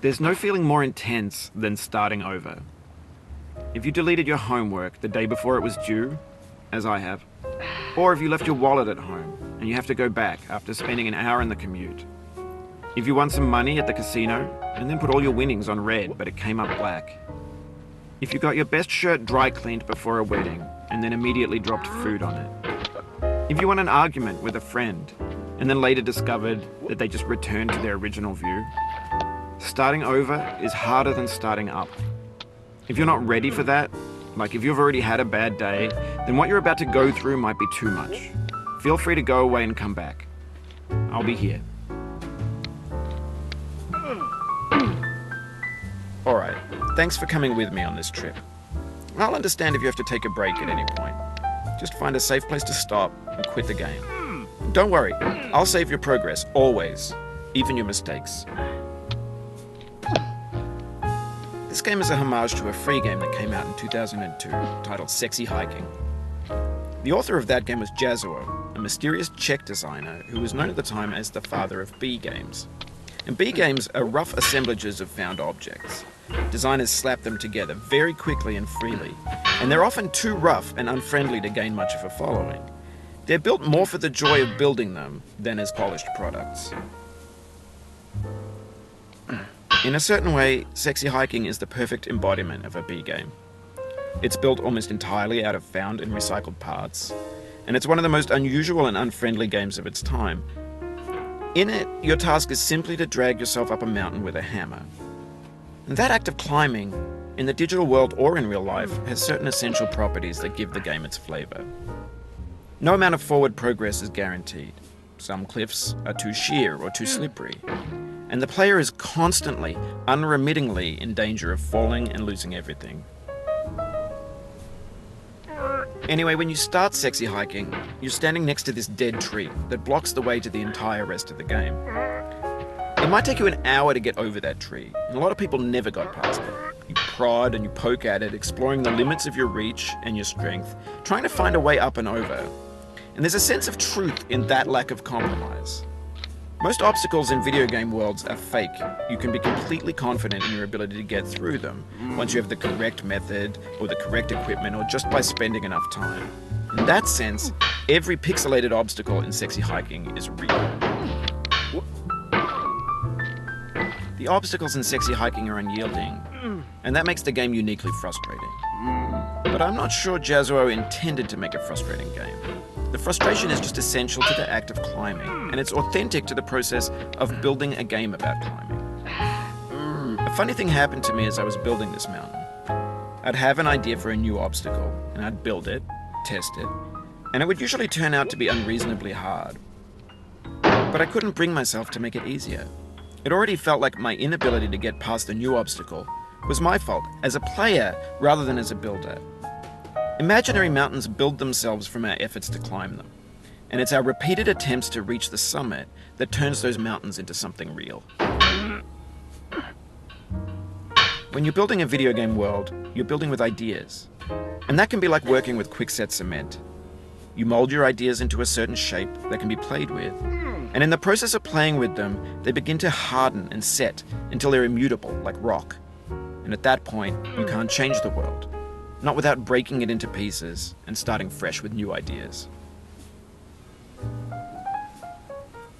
There's no feeling more intense than starting over. If you deleted your homework the day before it was due, as I have, or if you left your wallet at home and you have to go back after spending an hour in the commute. If you won some money at the casino and then put all your winnings on red but it came up black. If you got your best shirt dry cleaned before a wedding and then immediately dropped food on it. If you won an argument with a friend and then later discovered that they just returned to their original view. Starting over is harder than starting up. If you're not ready for that, like if you've already had a bad day, then what you're about to go through might be too much. Feel free to go away and come back. I'll be here. Alright, thanks for coming with me on this trip. I'll understand if you have to take a break at any point. Just find a safe place to stop and quit the game. Don't worry, I'll save your progress, always, even your mistakes. This game is a homage to a free game that came out in 2002 titled Sexy Hiking. The author of that game was Jazuo, a mysterious Czech designer who was known at the time as the father of B games. And B games are rough assemblages of found objects. Designers slap them together very quickly and freely, and they're often too rough and unfriendly to gain much of a following. They're built more for the joy of building them than as polished products. In a certain way, Sexy Hiking is the perfect embodiment of a B game. It's built almost entirely out of found and recycled parts, and it's one of the most unusual and unfriendly games of its time. In it, your task is simply to drag yourself up a mountain with a hammer. And that act of climbing, in the digital world or in real life, has certain essential properties that give the game its flavor. No amount of forward progress is guaranteed. Some cliffs are too sheer or too slippery. And the player is constantly, unremittingly in danger of falling and losing everything. Anyway, when you start Sexy Hiking, you're standing next to this dead tree that blocks the way to the entire rest of the game. It might take you an hour to get over that tree, and a lot of people never got past it. You prod and you poke at it, exploring the limits of your reach and your strength, trying to find a way up and over. And there's a sense of truth in that lack of compromise. Most obstacles in video game worlds are fake. You can be completely confident in your ability to get through them once you have the correct method or the correct equipment or just by spending enough time. In that sense, every pixelated obstacle in Sexy Hiking is real. The obstacles in Sexy Hiking are unyielding, and that makes the game uniquely frustrating. But I'm not sure Jazuo intended to make a frustrating game. The frustration is just essential to the act of climbing, and it's authentic to the process of building a game about climbing. A funny thing happened to me as I was building this mountain. I'd have an idea for a new obstacle, and I'd build it, test it, and it would usually turn out to be unreasonably hard. But I couldn't bring myself to make it easier. It already felt like my inability to get past the new obstacle was my fault as a player rather than as a builder. Imaginary mountains build themselves from our efforts to climb them, and it's our repeated attempts to reach the summit that turns those mountains into something real. When you're building a video game world, you're building with ideas, and that can be like working with quickset cement. You mold your ideas into a certain shape that can be played with, and in the process of playing with them, they begin to harden and set until they're immutable, like rock. And at that point, you can't change the world. Not without breaking it into pieces and starting fresh with new ideas.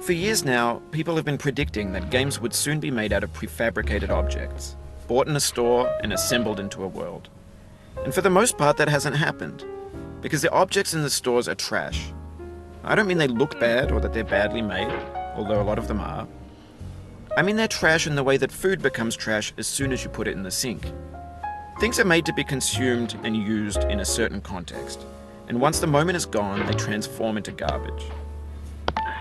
For years now, people have been predicting that games would soon be made out of prefabricated objects, bought in a store and assembled into a world. And for the most part, that hasn't happened, because the objects in the stores are trash. I don't mean they look bad or that they're badly made, although a lot of them are. I mean they're trash in the way that food becomes trash as soon as you put it in the sink. Things are made to be consumed and used in a certain context, and once the moment is gone, they transform into garbage.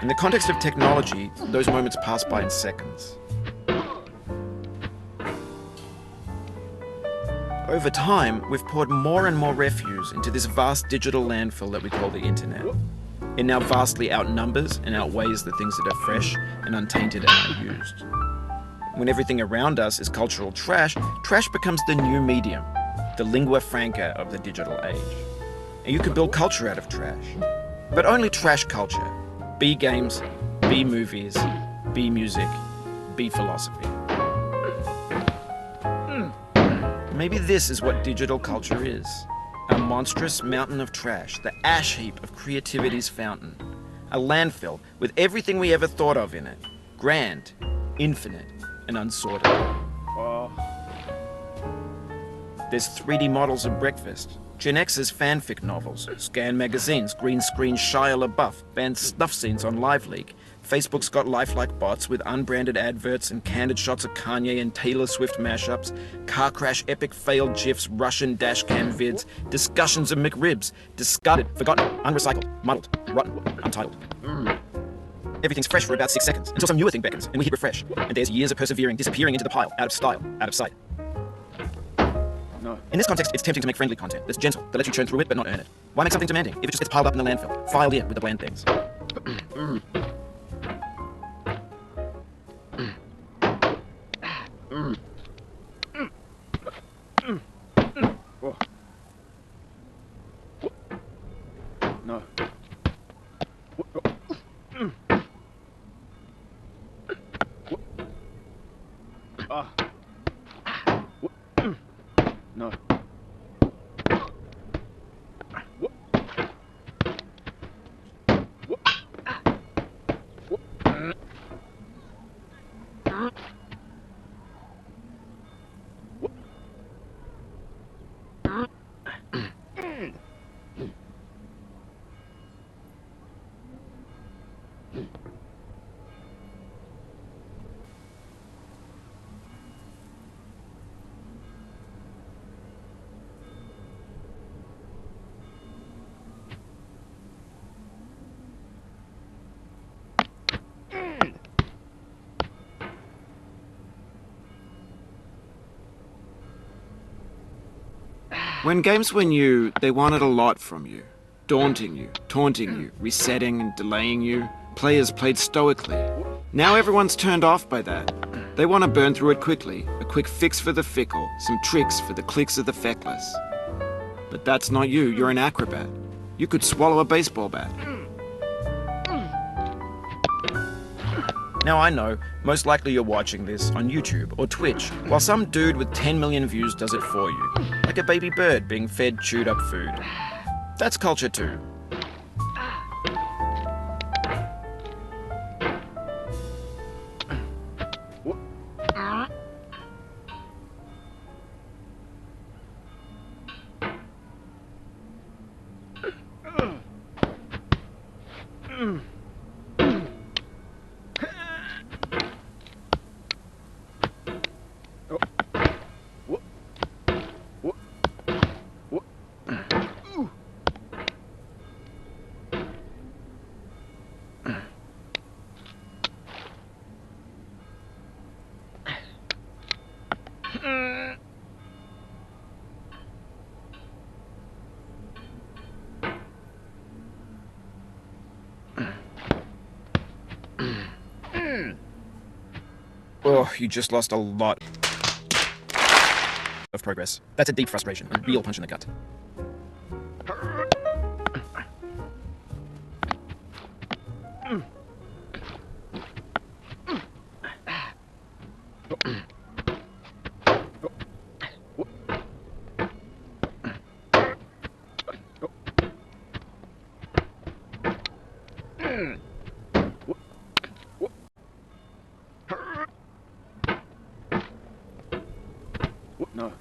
In the context of technology, those moments pass by in seconds. Over time, we've poured more and more refuse into this vast digital landfill that we call the internet. It now vastly outnumbers and outweighs the things that are fresh and untainted and unused. When everything around us is cultural trash, trash becomes the new medium, the lingua franca of the digital age. And you can build culture out of trash. But only trash culture. B games, B movies, B music, B philosophy. Maybe this is what digital culture is. A monstrous mountain of trash, the ash heap of creativity's fountain. A landfill with everything we ever thought of in it. Grand, infinite, and unsorted. There's 3D models of breakfast, Gen X's fanfic novels, Scan magazines, green screen Shia LaBeouf, banned snuff scenes on LiveLeak. Facebook's got lifelike bots with unbranded adverts and candid shots of Kanye and Taylor Swift mashups, car crash epic failed GIFs, Russian dashcam vids, discussions of McRibs, discarded, forgotten, unrecycled, muddled, rotten, untitled. Everything's fresh for about 6 seconds, until some newer thing beckons, and we hit refresh, and there's years of persevering disappearing into the pile, out of style, out of sight. No. In this context, it's tempting to make friendly content that's gentle, that lets you churn through it but not earn it. Why make something demanding if it just gets piled up in the landfill, filed in with the bland things? No. No. When games were new, they wanted a lot from you. Daunting you, taunting you, resetting and delaying you. Players played stoically. Now everyone's turned off by that. They want to burn through it quickly. A quick fix for the fickle, some tricks for the clicks of the feckless. But that's not you, you're an acrobat. You could swallow a baseball bat. Now I know, most likely you're watching this on YouTube or Twitch, while some dude with 10 million views does it for you. Like a baby bird being fed chewed up food. That's culture too. Oh, you just lost a lot of progress. That's a deep frustration, a real punch in the gut. No.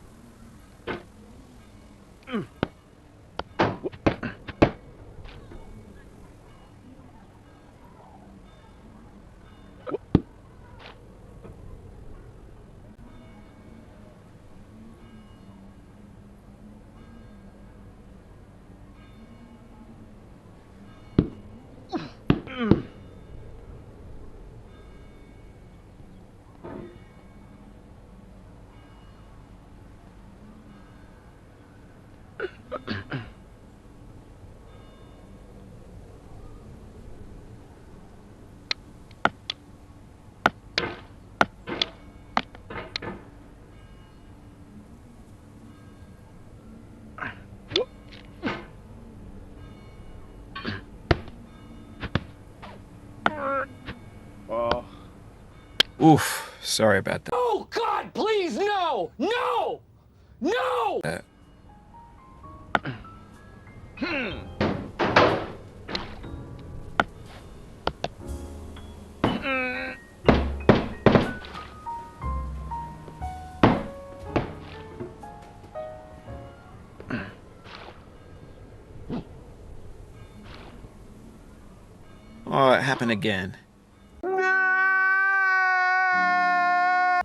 Oof, sorry about that. Oh, God, please, no! No! No! Oh, it happened again.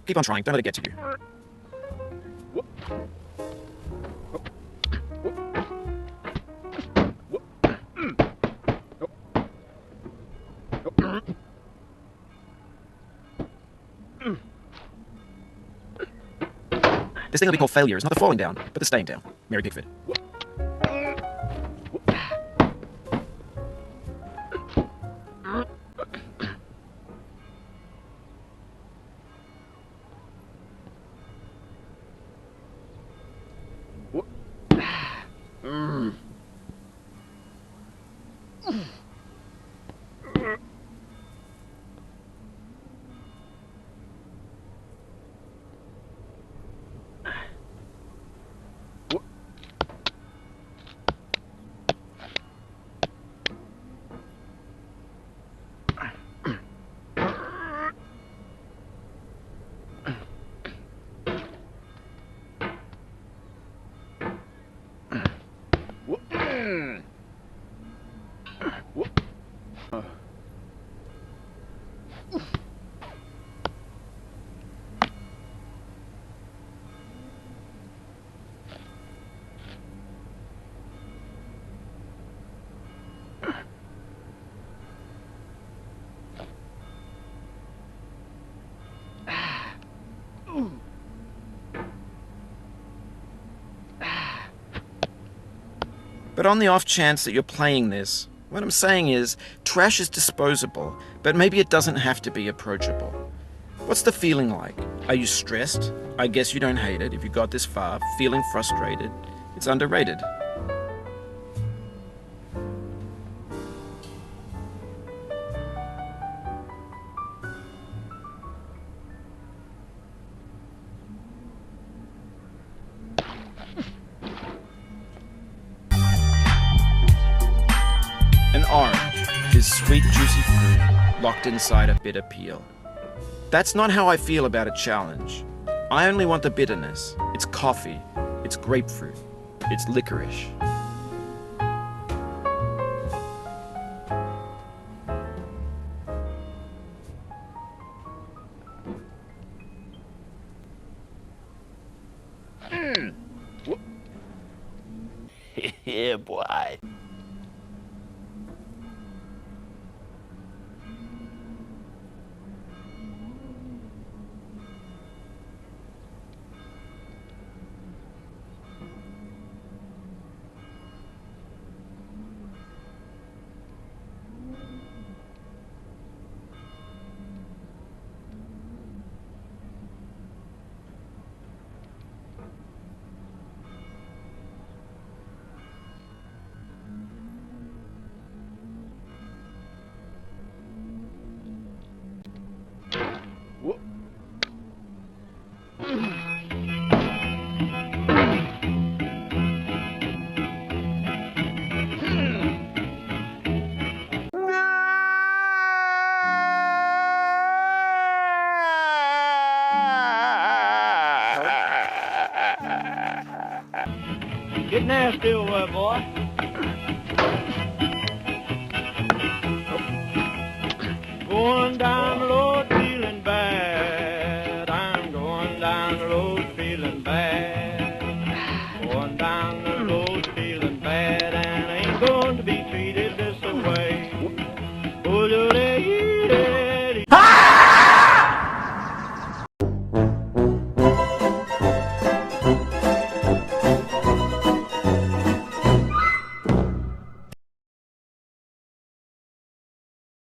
Keep on trying, don't let it get to you. This thing will be called failure. It's not the falling down, but the staying down. Mary Pickford. But on the off chance that you're playing this, what I'm saying is, trash is disposable, but maybe it doesn't have to be approachable. What's the feeling like? Are you stressed? I guess you don't hate it if you got this far. Feeling frustrated? It's underrated. An orange is sweet, juicy fruit locked inside a bitter peel. That's not how I feel about a challenge. I only want the bitterness. It's coffee. It's grapefruit. It's licorice. Yeah, boy. Get nasty over there, boy. Going down the road feeling bad. I'm going down the road feeling bad. Going down the road feeling bad, and I ain't going to be treated this way. Oh,